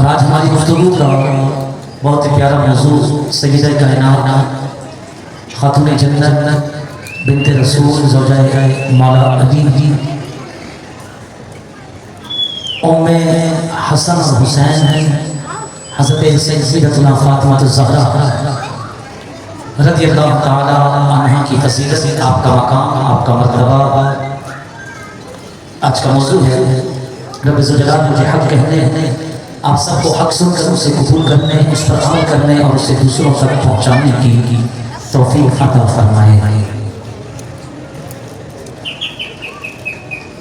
اور آج ہماری گفتگو کا بہت ہی پیارا موضوع سیدہ کائنات خاتون جنت بنت رسول زوجہ مولا علی ام حسن اور حسین ہیں حضرت سیدتنا فاطمہ الزہرا رضی اللہ تعالی عنہ کی فضیلت، آپ کا مقام، آپ کا مرتبہ آج کا موضوع ہے۔ رب ذوالجلال مجھے حق کہنے، آپ سب کو حق سن کر اسے قبول کرنے، اس پر عمل کرنے اور اسے دوسروں تک پہنچانے کی توفیق عطا فرمائے۔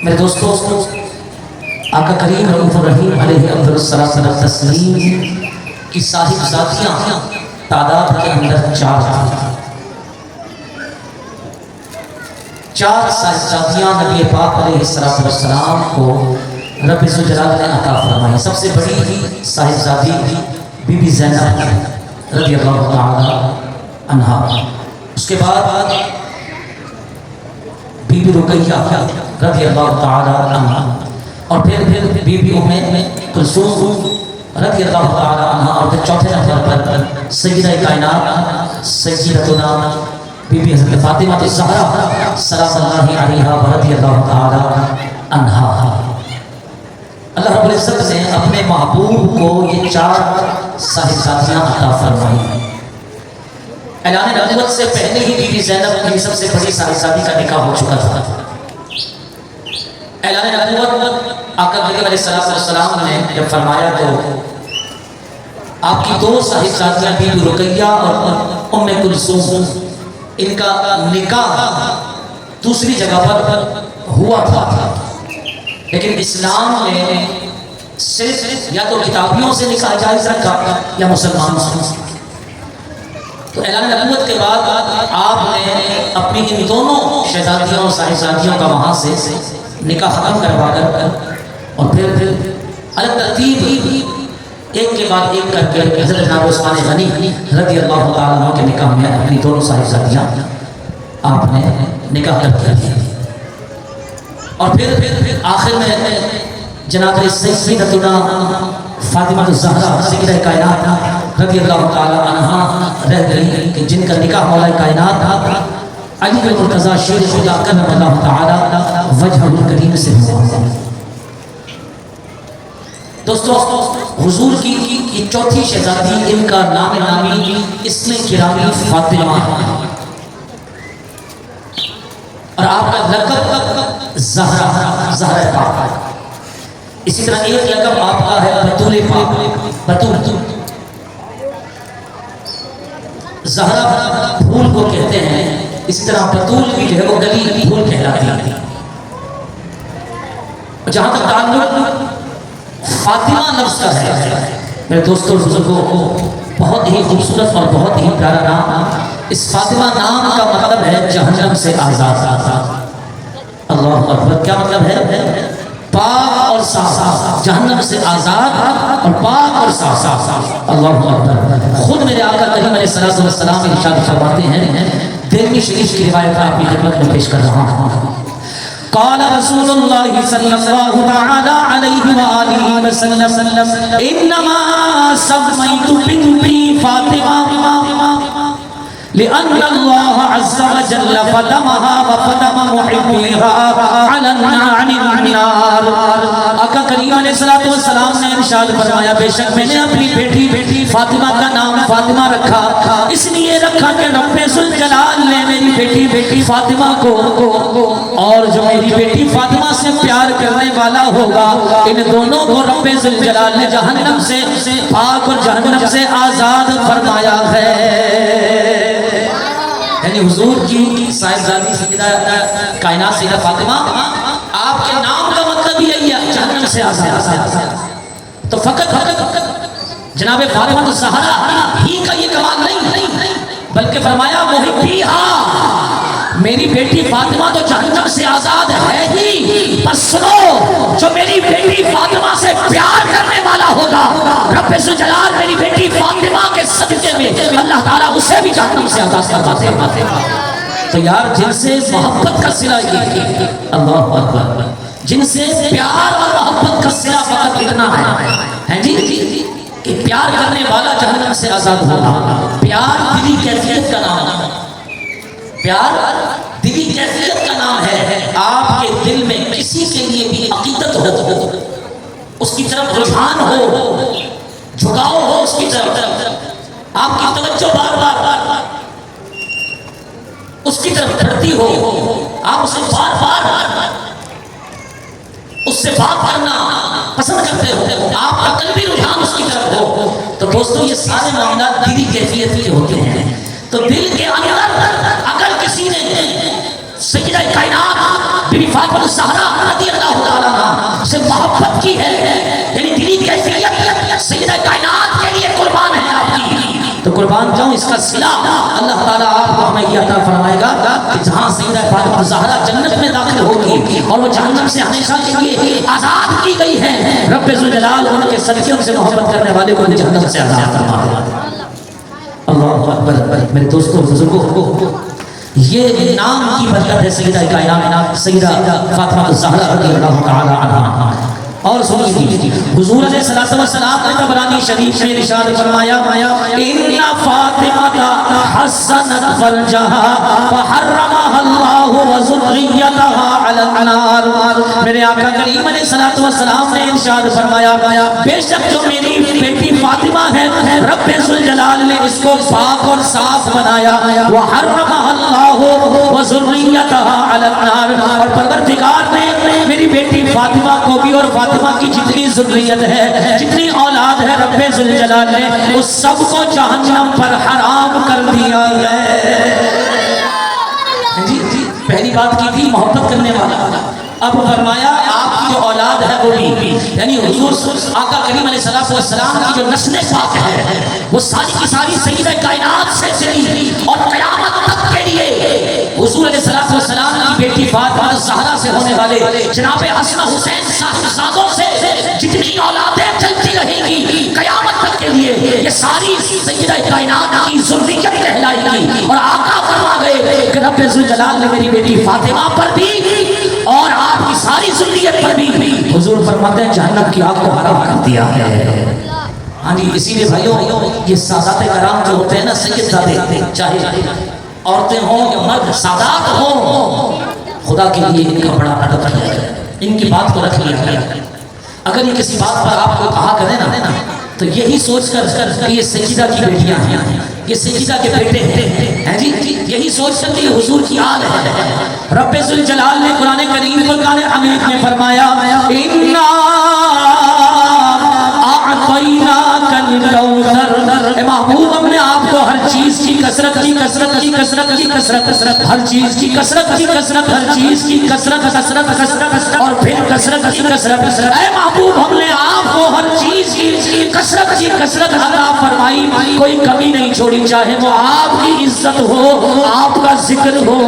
میرے دوستو، آقا کریم رؤوف الرحیم علیہ افضل الصلاۃ والتسلیم کی صاحب ذاتیاں تعداد کے اندر 4 تھیں۔ 4 صاحب ذاتیاں نبی پاک علیہ السلام کو رب ذوالجلال نے عطا فرمائی۔ سب سے بڑی صاحب ذاتی بی بی زینب رضی اللہ تعالی عنہا، اس کے بعد بی بی رقیہ رضی اللہ تعالی عنہا، اور پھر بی بی ام کلثوم رضی اللہ تعالی عنہا، اور پھر چوتھے نمبر پر سیدہ کائنات سیدتنا بی بی حضرت فاطمہ الزہرا سلام اللہ علیہا رضی اللہ تعالی عنہا۔ اللہ رب العزت نے اپنے محبوب کو یہ 4 صاحب ذاتیاں عطا فرمائی۔ اعلان نبوت سے پہلے ہی بی بی زینب کی سب سے بڑی صاحب ذاتی کا نکاح ہو چکا تھا۔ اعلان نبوت آقا کریم علیہ السلام نے جب فرمایا تو آپ کی 2 صاحب ذاتیاں بی بی رقیہ اور ام کلثوم، ان کا نکاح دوسری جگہ پر ہوا تھا، لیکن اسلام نے صرف یا تو کتابیوں سے نکاح جائز رکھا یا مسلمانوں سے۔ تو اعلان نبوت کے بعد آپ نے اپنی ان دونوں شہزادیوں اور صاحبزادیوں کا وہاں سے نکاح ختم کروا کر اور پھر الگ ترتیب ایک کے بعد ایک کر کے حضرت جناب عثمان غنی رضی اللہ تعالیٰ عنہ کے نکاح میں اپنی دونوں صاحبزادیاں آپ نے نکاح کر دیا، اور پھر آخر میں جناب سیدتنا فاطمہ الزہرا سیدہ کائنات رضی اللہ تعالی عنہا رہ گئی کہ جن کا نکاح مولا کائنات علی المرتضیٰ شیر خدا کرم اللہ تعالی وجہ الکریم سے ہوا۔ دوستو، حضور کی چوتھی شہزادی، ان کا نام نامی اسم گرامی فاطمہ، اور آپ کا لقب زہرا پاک۔ اسی طرح ایک لقب آپ کا ہے بطول پاک، بطول۔ زہرا پھول کو کہتے ہیں، اسی طرح بطول بھی جو ہے وہ گلی پھول کہلاتی ہے۔ جہاں تک تعلق فاطمہ لفظ کا ہے، میرے دوستوں بزرگوں کو، بہت ہی خوبصورت اور بہت ہی پیارا نام۔ اس فاطمہ نام کا مطلب ہے جہنم سے آزاد۔ اللہ اکبر، کیا مطلب ہے؟ پاک اور صاف، جہنم سے آزاد اور پاک اور صاف۔ اللہ اکبر۔ خود میرے آقا کریم علیہ السلام ارشاد فرماتے ہیں، دہلوی شریف کی روایت آپ کی خدمت میں پیش کر رہا ہوں۔ قال رسول اللہ صلی اللہ تعالی علیہ وآلہ وسلم، انما سمیت بنتی فاطمہ لأن اللہ عز وجل فدمها وفدم محبیها عن النار۔ آقا کریم علیہ السلام نے ارشاد فرمایا، بے شک میں نے اپنی بیٹی فاطمہ کا نام فاطمہ رکھا، اس لیے رکھا کہ رب ذوالجلال نے میری بیٹی فاطمہ کو، اور جو میری بیٹی فاطمہ سے پیار کرنے والا ہوگا، ان دونوں کو رب ذوالجلال نے جہنم سے پاک اور جہنم سے آزاد فرمایا ہے۔ یعنی حضور کی صاحبزادی سیدہ کائنات سیدہ فاطمہ، آپ کے نام کا مطلب یہی ہے جہنم سے آزاد۔ تو فقط جناب فاطمہ الزہرا ہی کا یہ کمال نہیں، بلکہ فرمایا محبیہا، میری بیٹی فاطمہ تو جہنم سے آزاد ہے ہی، بس سنو، جو میری بیٹی فاطمہ سے پیار کرنے والا ہوگا، رب ذوالجلال میری بیٹی فاطمہ کے صدقے میں اللہ تعالیٰ اسے بھی جہنم سے آزاد کرواتے ہیں۔ تو یار جن سے محبت کا صلہ یہ، اللہ اکبر، جن سے پیار اور محبت کا صلہ فقط اتنا ہے جی کہ پیار کرنے والا جہنم سے آزاد ہوگا. پیار دلی کیفیت کا نام ہے. پیار دلی کیفیت کا نام ہے. آپ کے دل میں کسی کے لیے بھی عقیدت ہو, اس کی طرف رجحان ہو, جھکاؤ ہو اس کی طرف, آپ کی توجہ بار بار اس کی طرف بڑھتی ہو, آپ اسے بار بار اس سے بات کرنا پسند کرتے ہو, آپ کا قلبی رجحان اس کی طرف ہو, تو دوستو یہ سارے معاملات دلی کیفیت کے ہوتے ہیں. تو دل کے اندر اگر کسی نے سیدہ کائنات بی بی فاطمہ الزہرا رضی اللہ تعالیٰ عنہا سے محبت کی ہے, یعنی دلی کیفیت سیدہ کائنات کے لیے قربان ہے آپ کی, تو قربان جاؤں. اس کا صلہ اللہ تعالیٰ آپ کو ہمیں یہ عطا فرمائے گا کہ جہاں سیدہ فاطمہ الزہرا جنت میں داخل ہوگی اور وہ جہنم سے ہمیشہ کے لیے آزاد کی گئی ہے, رب ذوالجلال ان کے صدقے ان سے محبت کرنے والے کو جہنم سے آزاد فرمائے. اللہ اکبر. میرے دوستوں بزرگوں, یہ نام کی برکت ہے سیدہ کائنات سیدہ فاطمہ الزہرا رضی اللہ تعالی عنہا. اور سنیے حضور علیہ الصلوۃ والسلام نے طبرانی شریف میں ارشاد فرمایا ان فاطمہ حسنت فرجها فحرمها الله وذريتها على النار. میرے آقا کریم علیہ الصلوۃ والسلام نے ارشاد فرمایا بے شک جو میری بیٹی فاطمہ ہے رب ذوالجلال نے اس کو پاک اور صاف بنایا, وحرمها الله وذريتها على النار, اور پروردگار نے میری بیٹی فاطمہ کو بھی اور فاطمہ کی جتنی ذریت ہے, جتنی اولاد ہے, رب ذوالجلال نے اس سب کو جہنم پر حرام کر دیا ہے. جی پہلی بات کی تھی محبت کرنے والا, اب فرمایا آپ کی جو اولاد ہے وہ بھی, یعنی حضور آقا کریم علیہ الصلوۃ والسلام کی جو نسل پاک ہے وہ ساری کی ساری سیدہ کائنات سے چلی, اور قیامت تک کے لیے حضور علیہ الصلوۃ والسلام کی بیٹی فاطمہ الزہرا سے ہونے والے جناب حسن حسین صاحبزادوں سے جتنی اولادیں چلتی رہیں گی قیامت تک کے لیے, یہ ساری سیدہ کائنات کی ذریت کہلائے گی. اور آقا فرما گئے کہ رب ذوالجلال نے میری بیٹی فاطمہ پر بھی اور آپ کی ساری ذریت پر بھی حضور فرماتے ہیں جہنم کی آگ کو حرام کر دیا ہے. ہاں جی, اسی لیے بھائیوں یہ سادات کرام جو ہوتے ہیں نا, سید زادے, چاہے عورتیں ہوں یا مرد, سادات ہوں, خدا کے لیے ان کا بڑا ادب کیا ہے, ان کی بات کو رکھ لیا ہے. اگر یہ کسی بات پر آپ کو کہا کرے نا تو یہی سوچ کر کہ یہ سیدہ کی بیٹیاں ہیں, یہ سیدہ کے بیٹے ہیں جی, یہی سوچ کر کہ یہ حضور کی آل ہے. رب ذوالجلال نے قرآن کریم فرقان حمید میں فرمایا اِنَّا أَعْطَيْنَاكَ الْكَوْثَرَ, اے محبوب ہم نے آپ کو ہر چیز کی کثرت کی کثرت کی کثرت کی کثرت, ہر چیز کی کثرت کی کثرت, ہر چیز کی کثرت کثرت کثرت اور پھر کثرت کی کثرت. اے محبوب ہم نے آپ کو ہر چیز کی کثرت کی کثرت عطا فرمائی, کوئی کمی نہیں چھوڑی, چاہے وہ آپ کی عزت ہو, آپ کا ذکر ہو,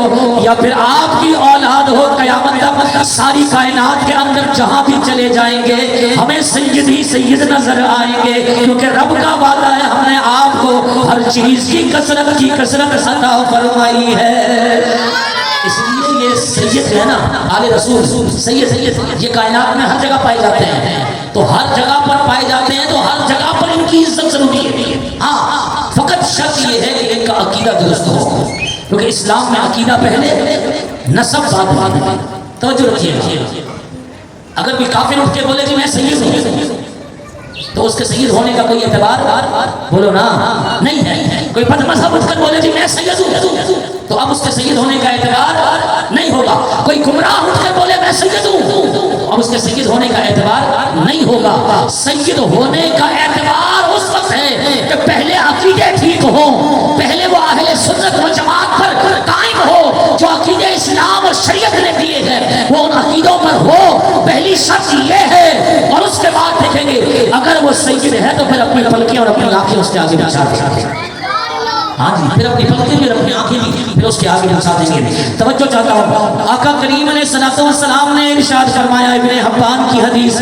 یا پھر آپ کی اولاد ہو. قیامت تک ساری کائنات کے اندر جہاں بھی چلے جائیں گے ہمیں سید ہی سید نظر آئیں گے, کیونکہ رب کا وعدہ ہے ہم نے آپ کو ہر چیز کی کثرت عطا فرمائی ہے. اس لیے یہ سید ہے نا, آل رسول سید, یہ کائنات میں ہر جگہ پائے جاتے ہیں, تو ہر جگہ پر پائے جاتے ہیں تو ہر جگہ پر ان کی عزت ضروری ہے. ہاں فقط شرط یہ ہے کہ ان کا عقیدہ درست ہو, کیونکہ اسلام میں عقیدہ پہلے, نسب بعد میں. توجہ رکھیے, اگر کوئی کافر اٹھ کے بولے کہ میں سید ہوں تو اس کے سید ہونے کا کوئی اعتبار بولو نا نہیں ہے. کوئی بد مذہب اٹھ کر بولے کہ میں سید ہوں تو اب اس کے سید ہونے کا اعتبار نہیں ہوگا. کوئی گمراہ اٹھ کر بولے میں سید ہوں اب اس کے سید ہونے کا اعتبار نہیں ہوگا. سید ہونے کا اعتبار اس وقت ہے کہ پہلے عقیدے ٹھیک ہوں, پہلے وہ اہل سنت و جماعت پر قائم ہو, جو عقیدے اسلام اور شریعت نے دیے ہیں وہ ان عقیدوں پر ہو. پہلی شرط یہ ہے, اور اس کے بعد دیکھیں گے اگر وہ سید ہے تو پھر اپنی پلکیں اور اپنی آنکھیں اس کے آگے بچھا دیں. ہاں جی, پھر اپنی پلکیں بھی اپنی آنکھیں بھی پھر اس کے آگے بچھا دیں گے. توجہ چاہتا ہوں, آقا کریم علیہ الصلوۃ والسلام نے ارشاد فرمایا, ابن حبان کی حدیث,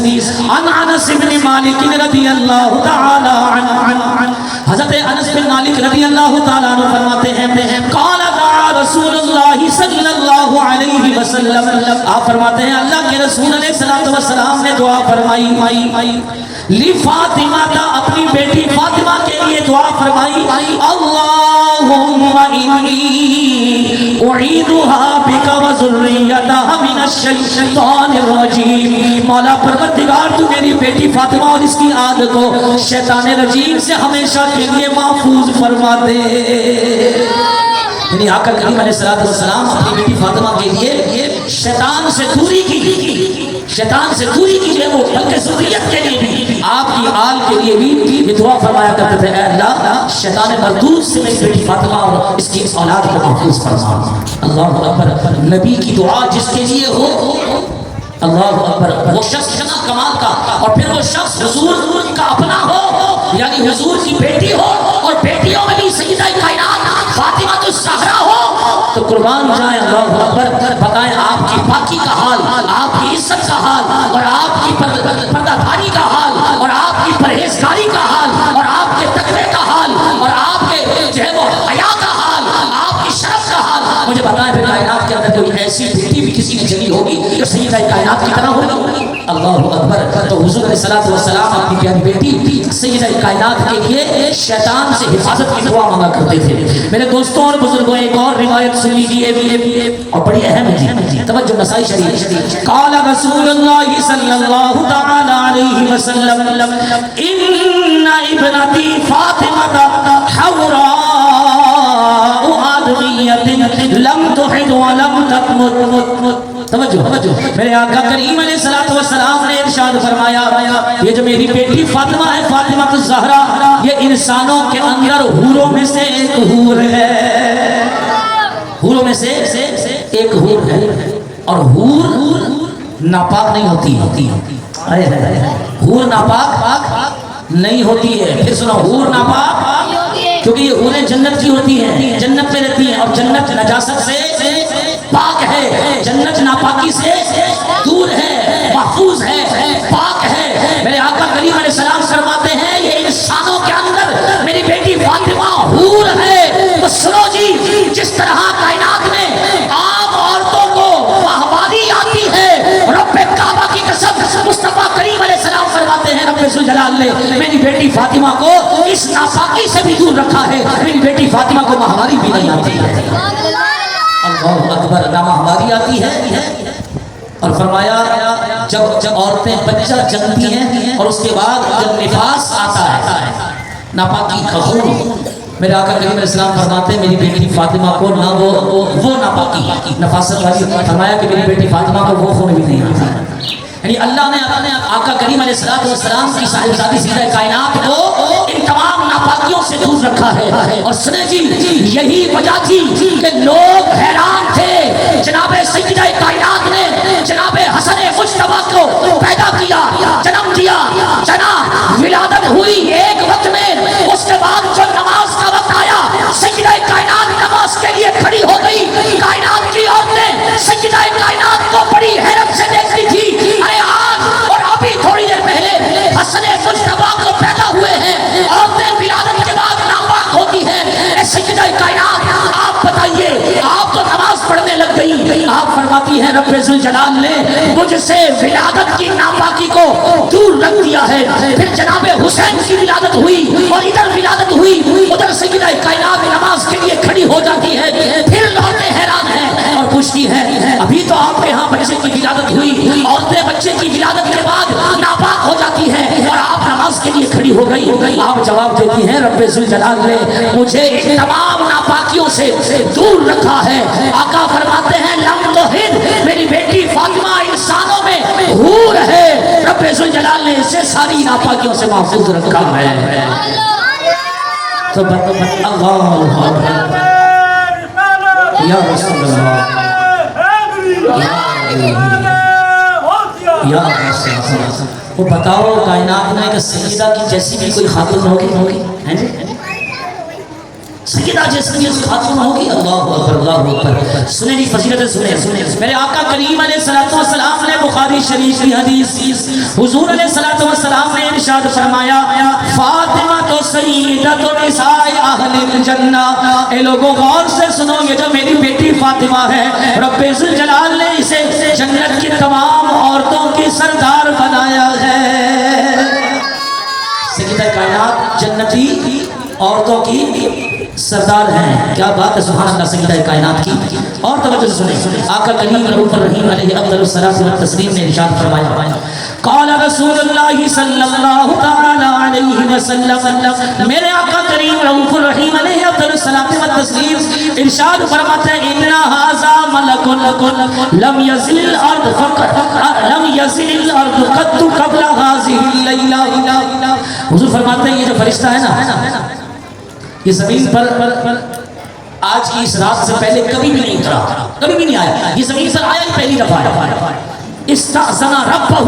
عن انس بن مالک رضی اللہ تعالی عنہ, حضرت انس بن مالک رضی اللہ تعالی عنہ فرماتے ہیں قال دعا رسول اللہ صلی اللہ علیہ وسلم، آپ فرماتے ہیں اللہ کے رسول علیہ السلام نے دعا فرمائی لی فاطمہ، اپنی بیٹی فاطمہ کے لیے دعا فرمائی، اللہم انی اعیدها بک وذریتها من الشیطان الرجیم، مولا پروردگار تو میری بیٹی فاطمہ اور اس کی آل کو شیطان رجیم سے ہمیشہ کے لیے محفوظ فرما دے۔ یعنی آقا کریم علیہ السلام اپنی بیٹی فاطمہ کے لیے شیطان سے دوری کی، شیطان سے دوری کی جو ہے وہ، بلکہ ذریت کے لیے بھی، آپ کی آل کے لیے بھی یہ دعا فرمایا کرتے تھے، اے اللہ شیطان مردود سے میری بیٹی فاطمہ اور اس کی اولاد کو محفوظ فرما۔ اللہ اکبر، نبی کی دعا جس کے لیے ہو، اللہ اکبر، وہ شخص اتنا کمال کا، اور پھر وہ شخص حضور کا اپنا ہو، یعنی حضور کی بیٹی ہو، اور بیٹیوں میں بھی سیدہ کائنات فاطمہ الزہرا ہو، تو قربان جائیں اللہ اکبر، بتائیں آپ کی پاکی کا حال، آپ کی عزت کا حال، اور آپ کی پردہ داری کا حال، اور آپ کی پرہیزگاری کا حال، اور آپ کے تقوی کا حال، اور آپ کے جو ہے وہ حیا کا حال، آپ کی شرف کا حال، مجھے بتائیں پھر کائنات کے اندر کوئی ایسی بیٹی بھی کسی نے جنی ہوگی جو سیدہ کائنات کی طرح ہوگی؟ اللہ اکبر۔ تو حضور علیہ السلام اپنی پیاری بیٹی سیدہ کائنات کے لیے شیطان سے حفاظت کی دعا مانگا کرتے تھے۔ میرے دوستوں اور بزرگوں، ایک اور روایت سن لیجیے اور بڑی اہم ہے، توجہ، نسائی شریف، قال رسول اللہ صلی اللہ تعالی علیہ وسلم ان ابنتی فاطمہ حوراء آدمیت لم تحد ولم تمت۔ توجہ، میرے آقا کریم علیہ السلام نے ارشاد فرمایا، یہ جو میری بیٹی فاطمہ ہے، فاطمہ الزہرا، یہ انسانوں کے اندر حوروں میں سے ایک حور ہے، حوروں میں سے ایک حور ہے، اور حور ناپاک نہیں ہوتی، حور ناپاک نہیں ہوتی ہے۔ پھر سنو، حور ناپاک کیونکہ یہ حوریں جنت کی ہوتی ہیں، جنت میں رہتی ہیں، اور جنت نجاست سے پاک ہے، جنت ناپاکی سے دور ہے، محفوظ ہے، پاک ہے۔ میرے آقا کریم علیہ السلام فرماتے ہیں یہ انسانوں کے اندر میری بیٹی فاطمہ حور ہے۔ تو سنو جی، جس طرح کائنات میں عام عورتوں کو ماہواری آتی ہے، رب کعبہ کی قسم مصطفیٰ کریم علیہ السلام فرماتے ہیں رب ذوالجلال نے میری بیٹی فاطمہ کو اس ناپاکی سے بھی دور رکھا ہے، میری بیٹی فاطمہ کو ماہواری بھی نہیں آتی ہے۔ اللہ اکبر، نہ ماہواری آتی ہے، اور فرمایا جب عورتیں بچہ جنتی ہیں اور اس کے بعد جب نفاس آتا ہے، ناپاکی کا خون، میرے آقا کریم علیہ السلام فرماتے ہیں میری بیٹی فاطمہ کو نہ وہ ناپاکی نفاست والی، فرمایا کہ میری بیٹی فاطمہ کو وہ خون بھی نہیں آتا۔ یعنی اللہ نے آقا کریم علیہ السلام کی صاحبزادی سیدہ کائنات کو ان تمام ناپاکیوں سے دور رکھا ہے۔ اور سنیں جی، یہی وجہ تھی کہ لوگ حیران تھے، جناب سیدہ کائنات نے جناب حسن مجتبیٰ کو پیدا کیا، جنم دیا، جنا، ولادت ہوئی ایک وقت میں، اس کے بعد جو نماز کا وقت آیا، سیدہ کائنات نماز کے لیے کھڑی ہو گئی، کائنات کی عورتیں سیدہ کائنات کو بڑی حیرت سے دیکھتی تھی۔ آج اور ابھی تھوڑی دیر پہلے حسن مجتبیٰ کو پیدا ہوئے ہیں، عورتیں ولادت کے بعد ناپاک ہوتی ہیں۔ اے سیدہ کائنات، آپ بتائیے، آپ تو نماز پڑھنے لگ گئی، آپ فرماتی ہیں رب ذوالجلال نے مجھ سے ولادت کی ناپاکی کو دور رکھ دیا ہے۔ پھر جناب حسین کی ولادت ہوئی، اور ادھر ولادت ہوئی، ادھر سیدہ کائنات نماز کے لیے کھڑی ہو جاتی ہے۔ پھر عورتیں حیران ہیں اور پوچھتی ہیں ابھی تو آپ کے ہاں بچے کی ولادت ہوئی، عورتیں بچے کی ولادت کے بعد ناپاک ہو جاتی ہیں، اور آپ نماز کے لیے کھڑی ہو گئی۔ آپ جواب دیتی ہیں رب ذوالجلال نے مجھے ان تمام ناپاکیوں سے دور رکھا ہے۔ آقا فرماتے ہیں لم تحد، میری بیٹی فاطمہ انسانوں میں حور ہے، رب ذوالجلال نے اسے ساری ناپاکیوں سے محفوظ رکھا ہے۔ تو اللہ یا رسول اللہ، یا رسول اللہ، وہ بتاؤ کائنات میں کہ سیدہ کی جیسی بھی کوئی خاتون ہوگی؟ سیدہ جیسی بھی خاتون ہوگی؟ اللہ اکبر، اللہ اکبر۔ سنیں جی فضیلتیں سنیں، میرے آقا کریم علیہ السلام نے بخاری شریف کی حدیث، حضور علیہ السلام نے ارشاد فرمایا فاطمہ تو سیدۃ نساء اہل الجنہ۔ اے لوگوں غور سے سنو، یہ جو میری بیٹی فاطمہ ہے، رب ذوالجلال نے اسے جنت کی تمام عورتوں کی سردار بنایا ہے۔ سیدہ کائنات جنتی عورتوں کی سردار ہیں، کیا بات ہے، سبحان اللہ سیدہ کائنات کی۔ اور توجہ سے سنیں، آقا کریم رؤوف الرحیم علیہ افضل الصلاۃ والتسلیم نے ارشاد فرمایا، قال رسول اللہ صلی اللہ تعالی علیہ وسلم، میرے آقا کریم رؤوف الرحیم علیہ افضل الصلاۃ والتسلیم ارشاد فرماتے ہیں، ان ھذا ملک لم يزل الارض قط قبل هذه الليلہ۔ حضور فرماتے ہیں یہ جو فرشتہ ہے نا، یہ زمین پر آج کی اس رات سے پہلے کبھی بھی نہیں اترا، کبھی بھی نہیں آیا، یہ زمین پر آیا ہی پہلی دفعہ ہے۔ استأذن ربه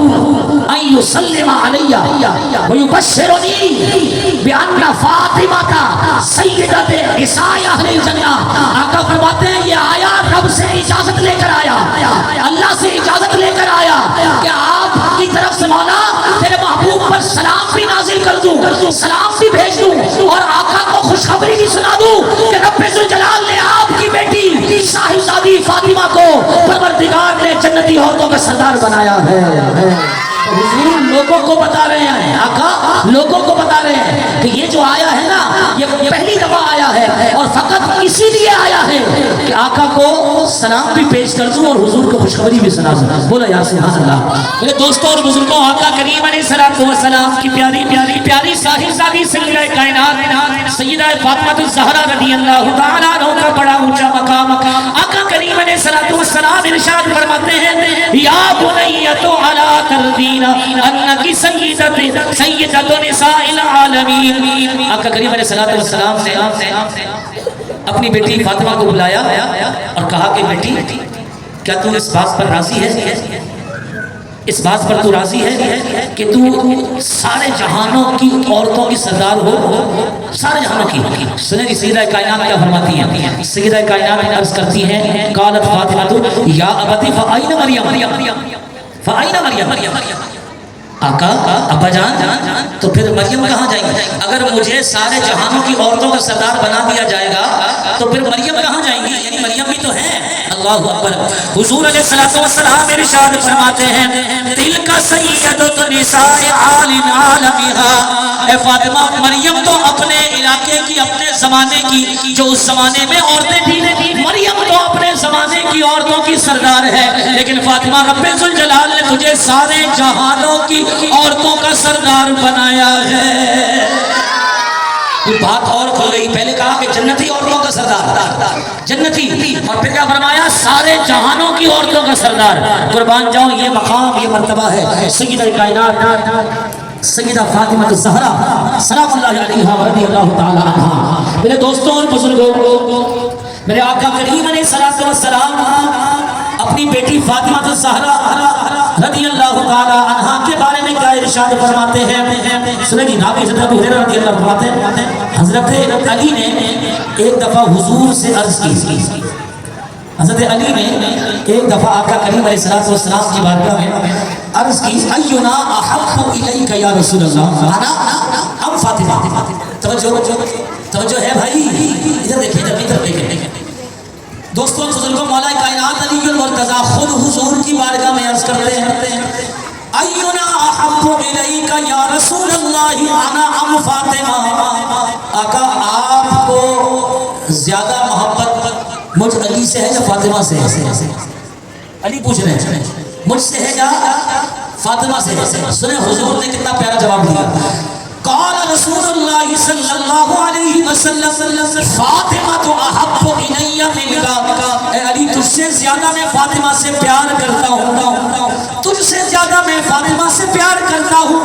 ان يسلم علي ويبشرني بان فاطمة سيدة نساء اہل الجنہ۔ آقا فرماتے ہیں یہ آیا رب سے اجازت لے کر آیا، اللہ سے اجازت لے کر آیا کہ آپ کی طرف سے مولا تیرے محبوب پر سلام بھی نازل کر دوں، سلام بھی بھیج دوں، اور آقا کو خوشخبری بھی سنا دوں کہ رب ذوالجلال نے آپ کی بیٹی صاحبزادی فاطمہ کو پروردگار نے جنتی عورتوں کا سردار بنایا ہے۔ حضور لوگوں کو بتا رہے ہیں، آقا لوگوں کو بتا رہے ہیں کہ یہ جو آیا ہے نا، یہ پہلی دفعہ آیا ہے، اور فقط اسی لیے آیا ہے کہ آقا کو سلام بھی پیش کر دوں اور حضور کو خوشخبری بھی سنا دوں۔ بولا یا سبحان اللہ۔ میرے دوستوں اور بزرگوں، آقا کریم علیہ الصلوۃ والسلام کی پیاری پیاری پیاری صاحبزادی سیدہ کائنات سیدہ فاطمہ الزہرا رضی اللہ تعالیٰ عنہ کا بڑا اونچا مقام۔ آقا کریم علیہ الصلوۃ والسلام ارشاد فرماتے ہیں، یا بنیۃ علی ترضین انکی سیدۃ نساء العالمین۔ آقا کریم علیہ الصلوۃ والسلام نے اپنی بیٹی فاطمہ کو بلایا اور کہا کہ بیٹی کیا تو اس بات پر راضی ہے، اس بات پر تو راضی ہے کہ تو سارے جہانوں کی عورتوں کی سردار ہو، سارے جہانوں کی۔ سنیں جی سیدہ کائنات کیا فرماتی ہیں، سیدہ کائنات عرض کرتی ہیں، قالت فاطمہ یا ابتی فأین مریم، فأین مریم، آقا ابا جان تو پھر مریم کہاں جائیں گی؟ اگر مجھے سارے جہانوں کی عورتوں کا سردار بنا دیا جائے گا تو پھر مریم کہاں جائیں گی؟ یعنی مریم بھی تو ہے۔ اللہ اکبر۔ حضور علیہ الصلوۃ والسلام ارشاد فرماتے ہیں، تلک سیدۃ نساء عالمہا۔ اے فاطمہ، مریم تو اپنے علاقے کی، اپنے زمانے کی، جو اس زمانے میں عورتیں تھیں، مریم تو اپنے زمانے کی عورتوں کی سردار ہے، لیکن فاطمہ رب ذوالجلال نے تجھے سارے جہانوں کی عورتوں کا سردار بنایا ہے۔ یہ بات اور کھل گئی، پہلے کہا کہ جنتی عورتوں کا سردار، جنتی، اور پھر کیا فرمایا، سارے جہانوں کی عورتوں کا سردار۔ قربان جاؤں یہ مقام، یہ مرتبہ ہے سیدہ کائنات سیدہ فاطمہ الزہرا سلام اللہ علیہا ورضی اللہ تعالی عنہا۔ میرے دوستوں اور بزرگوں، میرے آقا کریم علیہ الصلوۃ والسلام اپنی بیٹی فاطمہ الزہرا رضی اللہ تعالی عنہا کے بارے میں کیا ارشاد فرماتے ہیں؟ سنیں جی، نبی حضرت ابو ہریرہ رضی اللہ فرماتے ہیں، حضرت علی نے ایک دفعہ حضور سے عرض کی، حضرت علی نے ایک دفعہ آقا کریم علیہ الصلوۃ والسلام کی بارگاہ میں عرض کی، اینا احب الیک یا رسول اللہ، انا ام فاطمہ۔ توجہ ہے بھائی، ادھر دیکھیں، ادھر دیکھیں دوستوں بزرگوں، مولا کائنات علی المرتضیٰ خود حضور کی بارگاہ میں عرض کرتے ہیں، اینا احب الیک یا رسول اللہ انا ام فاطمہ۔ آقا آپ کو زیادہ محبت مجھ علی سے ہے یا فاطمہ سے ہے؟ علی پوچھ رہے ہیں مجھ سے ہے یا فاطمہ سے ہے؟ سنیں حضور نے کتنا پیارا جواب دیا، قال رسول اللہ صلی اللہ علیہ وسلم فاطمہ احب الی منک۔ اے علی، تجھ سے زیادہ میں فاطمہ سے پیار کرتا ہوں، تجھ سے زیادہ میں فاطمہ سے پیار کرتا ہوں،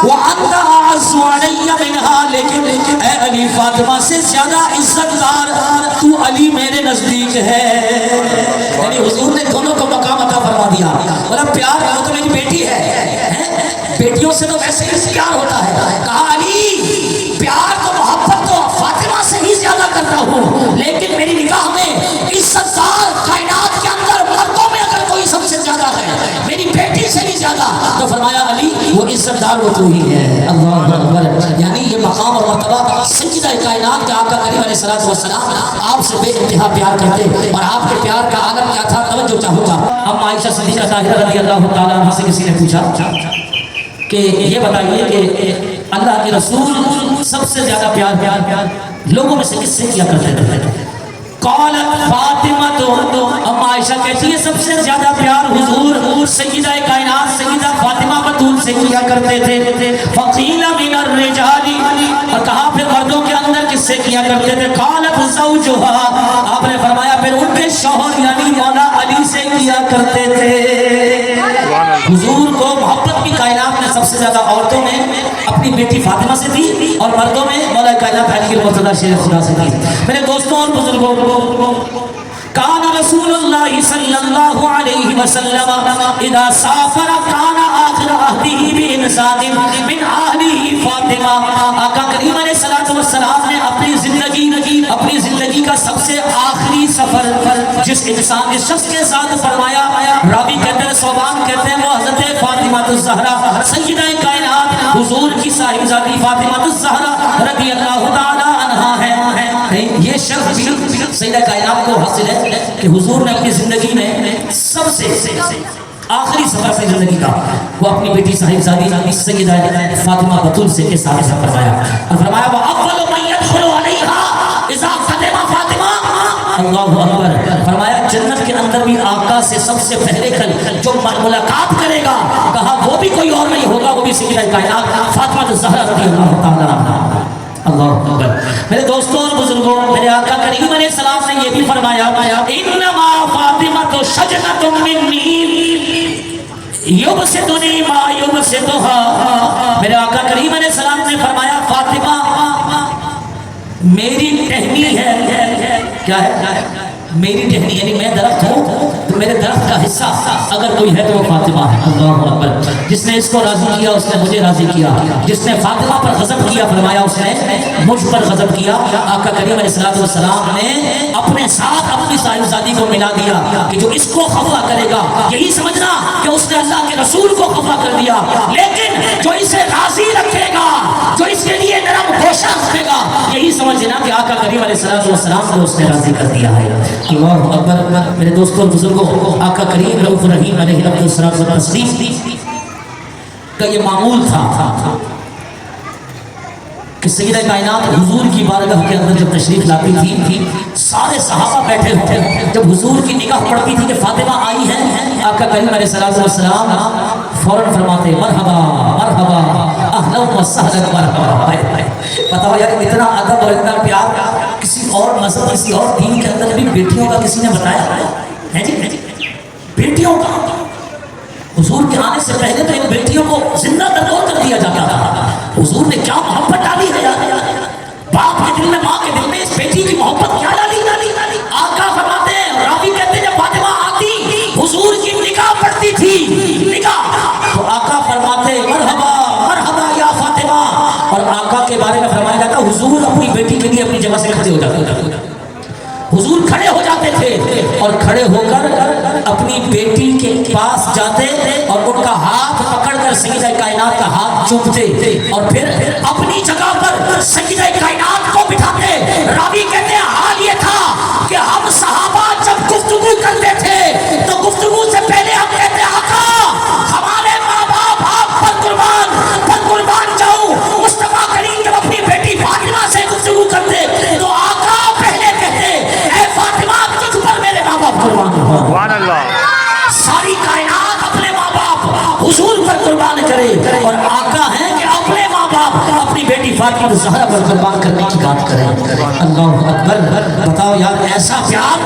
وانت اعز علی منہا، لیکن اے علی فاطمہ سے زیادہ عزت دار تو علی میرے نزدیک ہے۔ یعنی حضور نے دونوں کو مقام عطا فرما دیا، بولا پیار وہ تو میری بیٹی ہے، بیٹیوں سے تو ویسے ہی پیار ہوتا ہے۔ کہا علی پیار تو محبت تو فاطمہ سے ہی زیادہ کرتا ہوں، لیکن میری نگاہ میں عزت دار کائنات کے اندر مردوں میں اگر کوئی سب سے زیادہ ہے میری بیٹی سے بھی زیادہ، تو فرمایا علی وہ عزت دار وہ تو ہی ہے۔ اللہ اکبر۔ یعنی یہ مقام اور مرتبہ آقا کریم علیہ الصلوۃ والسلام آپ سے بے انتہا پیار کرتے اور آپ کے پیار کا عالم کیا تھا توجہ چاہوں گا. اب عائشہ صدیقہ طاہرہ رضی اللہ تعالیٰ عنہ سے کسی نے پوچھا کہ یہ بتائیے کہ اللہ کے رسول سب سے زیادہ پیار لوگوں میں سے کس سے کیا کرتے تھے؟ قالت فاطمہ. تو ام عائشہ کہتی ہے سب سے زیادہ پیار حضور سیدہ کائنات سیدہ فاطمہ بتول سے کیا کرتے تھے. فقیل من الرجال, اور کہا پھر مردوں کے اندر کس سے کیا کرتے تھے؟ قالت زوجها, آپ نے فرمایا پھر ان کے شوہر یعنی مولا علی سے کیا کرتے تھے. حضور کو محبت بھی کائنات میں سب سے زیادہ عورتوں میں اپنی بیٹی فاطمہ سے تھی اور مردوں میں مولا کائنات علی المرتضی شیر خدا سے تھی. میرے دوستوں اور بزرگوں, کان رسول اللہ صلی اللہ علیہ وسلم اذا سافر کان آخر عہدہ بانسان من اہلہ فاطمہ. آقا کریم علیہ الصلوۃ والسلام نے اپنی زندگی کا سب سے آخری سفر جس شخص کے ساتھ فرمایا, راوی کہتے ہیں صوبان کہتے ہیں وہ حضرت فاطمہ الزہرا سیدہ کائنات حضور کی صاحبزادی فاطمہ الزہرا رضی اللہ تعالی عنہا ہے. یہ شرف سیدہ کائنات کو حاصل ہے کہ حضور نے اپنی زندگی میں سب سے آخری سفر سے زندگی کا وہ اپنی بیٹی صاحبزادی سیدہ فاطمہ بتول سے کے ساتھ فرمایا اور فرمایا وَأَوَّلُ مَن يَدْخُلُ عَلَيْهَا إِذَا قَدِمَ فَاطِمَةٌ. اللہ اکبر. فرمایا جنت کے اندر بھی آقا سے سب سے پہلے کل جو ملاقات کرے گا, کہا وہ بھی کوئی اور نہیں ہوگا, وہ بھی سیدہ کائنات فاطمہ الزہرا رضی اللہ تعالی عنہا. اللہ اکبر. میرے دوستوں اور بزرگوں, میرے آقا کریم علیہ السلام نے یہ بھی فرمایا انما فاطمہ شجرۃ منی یبسطنی ما یبسطها. میرے آقا کریم علیہ السلام نے فرمایا فاطمہ میری ٹہنی ہے. کیا ہے؟ میری ٹہنی, یعنی میں درخت ہوں تو میرے درخت کا حصہ اگر کوئی ہے تو وہ فاطمہ ہے. اللہ اکبر. جس نے اس کو راضی کیا اس نے مجھے راضی کیا, جس نے فاطمہ پر غضب کیا فرمایا اس نے مجھ پر غضب کیا. آقا کریم علیہ الصلوۃ والسلام نے اپنے ساتھ اپنی صاحبزادی کو ملا دیا کہ جو اس کو خفا کرے گا یہی سمجھنا کہ اس نے اللہ کے رسول کو خفا کر دیا, لیکن جو اسے راضی رکھے گا, جو اس کے لیے نرم گوشہ رکھے گا, یہی سمجھنا کہ آقا کریم علیہ الصلوۃ والسلام کو اس نے راضی کر دیا ہے. اللہ اکبر. میرے دوستوں اور بزرگوں, آقا کریم رؤوف رحیم علیہ الصلوۃ والتسلیم کا یہ معمول تھا کہ سیدہ کائنات حضور کی بارگاہ کے اندر جب تشریف لاتی تھی سارے صحابہ بیٹھے ہوتے, جب حضور کی نگاہ پڑتی تھی کہ فاطمہ آئی ہے, آقا کریم علیہ الصلوۃ والسلام فوراً فرماتے مرحبا مرحبا اہلا و سہلا مرحبا. بتاؤ یار اتنا ادب اور اتنا پیار کسی اور مذہب کسی اور دین کے اندر بھی بیٹیوں کا کسی نے بتایا ہے جی؟ بیٹیوں کا حضور کے آنے سے پہلے تو ان بیٹیوں کو زندہ تردور کر دیا جاتا تھا. حضور نے کیا محبت ڈالی ہے, باپ کے دل میں ماں کے دل میں اس بیٹی کی محبت کیا ڈالی. آقا فرماتے ہیں, راوی کہتے ہیں جب فاطمہ آتی حضور کی نگاہ پڑتی تھی نگاہ تو آقا فرماتے مرحبا مرحبا یا فاطمہ. اور آقا کے بارے میں فرمایا جاتا حضور اپنی بیٹی کے لیے اپنی جگہ سے کھڑے ہو جاتے, حضور کھڑے ہو جاتے تھے اور کھڑے ہو کر اپنی بیٹی کے پاس جاتے اور ان کا ہاتھ پکڑ کر سیدہ کائنات کا ہاتھ چومتے اور پھر اپنی جگہ پر سیدہ کائنات کو بٹھاتے. راوی کہتے ہیں حال یہ تھا کہ ہم صحابہ جب گفتگو کرتے تھے تو گفتگو سے پہلے ہم کہتے آقا ہمارے ماں باپ آپ پر قربان جاؤں. مصطفیٰ کریم جب اپنی بیٹی فاطمہ سے گفتگو کرتے تو آقا پہلے کہتے اے فاطمہ تجھ پر میرے ماں باپ قربان ہو. سبحان اللہ. ساری کائنات اپنے ماں باپ حضور پر قربان کرے اور آقا ہے کہ اپنے ماں باپ اپنی بیٹی فاطمہ الزہرا پر قربان کرنے کی بات کریں. اللہ اکبر. بتاؤ یار ایسا پیار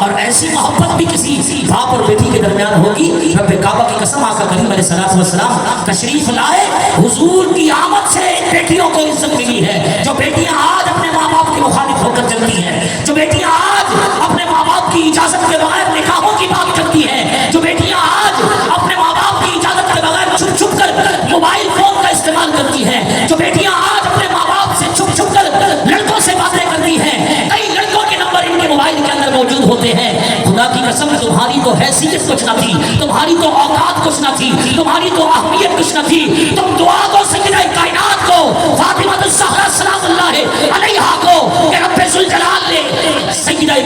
اور ایسی محبت بھی کسی باپ اور بیٹی کے درمیان ہوگی؟ رب کعبہ کی قسم آقا کریم علیہ الصلوۃ والسلام تشریف لائے, حضور کی آمد سے بیٹیوں کو عزت ملی ہے. جو بیٹیاں آج اپنے ماں باپ کے مخالف ہو کر چلتی ہیں, جو بیٹیاں آج اپنے ماں باپ کی اجازت کے بغیر نکاحوں کی بات کرتی ہیں, جو بیٹیاں آج اپنے ماں باپ کی اجازت کے بغیر چھپ چھپ کر موبائل فون کا استعمال کرتی ہیں, جو بیٹیاں آج اپنے ماں باپ سے چھپ چھپ کر لڑکوں سے باتیں کرتی ہیں, کئی لڑکوں کے نمبر ان کے موبائل کے اندر موجود ہوتے ہیں. خدا کی قسم تمہاری تو حیثیت کچھ نہ تھی, تمہاری تو اوقات کچھ نہ تھی, تمہاری تو اہمیت کچھ نہ تھی. تم دعا کو سیدہ کائنات کو فاطمہ الزہرا سلام اللہ علیہا کو کہ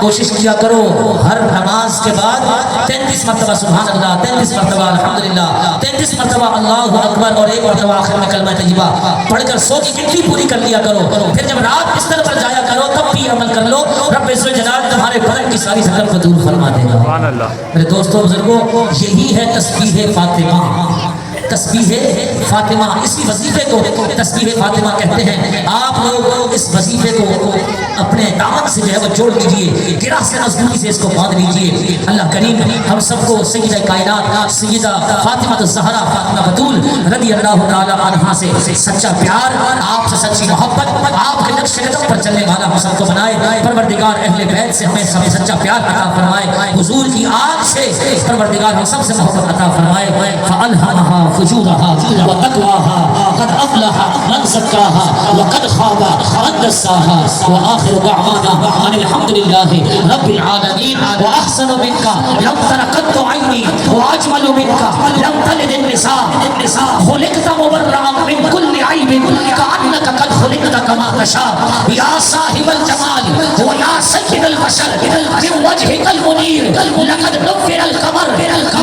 کوشش کیا کرو ہر نماز کے بعد 33 مرتبہ سبحان اللہ، 33 مرتبہ الحمدللہ، 33 مرتبہ اللہ اکبر اور ایک مرتبہ آخر میں کلمہ طیبہ پڑھ کر 100 کی گنتی پوری کر لیا کرو. پھر جب رات بستر پر جایا کرو تب بھی عمل کر لو، رب عز و جلال تمہارے بدن کی ساری تھکن کو دور فرما دے گا. سبحان اللہ. میرے دوستوں بزرگوں، یہی ہے تسبیح فاطمہ. تسبیح فاطمہ، اسی وظیفے کو تسبیح فاطمہ کہتے ہیں. آپ لوگ اس وظیفے کو اپنے دامن سے جو ہے وہ جوڑ لیجئے، گرہ سے مضبوطی سے اس کو باندھ لیجئے. اللہ کریم ہم سب کو سیدہ کائنات سیدہ فاطمہ الزہرا فاطمہ بتول رضی اللہ تعالی عنہا سے سچا پیار، آپ سے سچی محبت، آپ کے نقش قدم پر چلنے والا ہم سب کو بنائے. پروردگار اہل بیت سے ہمیں سب سچا پیار عطا فرمائے. حضور کی آگ سے پروردگار ہم سب سے محبت عطا فرمائے. فَأَلْهَمَهَا فُجُورَهَا وَتَقْوَاهَا قَدْ أَفْلَحَ مَنْ زَكَّاهَا وَقَدْ خَابَ مَنْ دَسَّاهَا. وآخر دعوانا أن الحمد لله رب العالمين. وأحسن منك لم تر قط عيني وأجمل منك لم تلد النساء. خلقت مبرأ من كل عيب كأنك قد خلقت كما تشاء. يا صاحب الجمال ويا سيد البشر من وجهك المنير لقد نفر القمر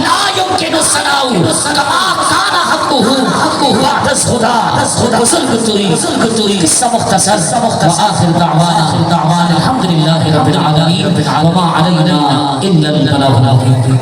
لا يمكن الصلاة كما كان حقه بعد خدا. وصل قطري قصة مختصر. وآخر دعوانا الحمد لله رب العالمين وما علينا إلا البلاغ المبين.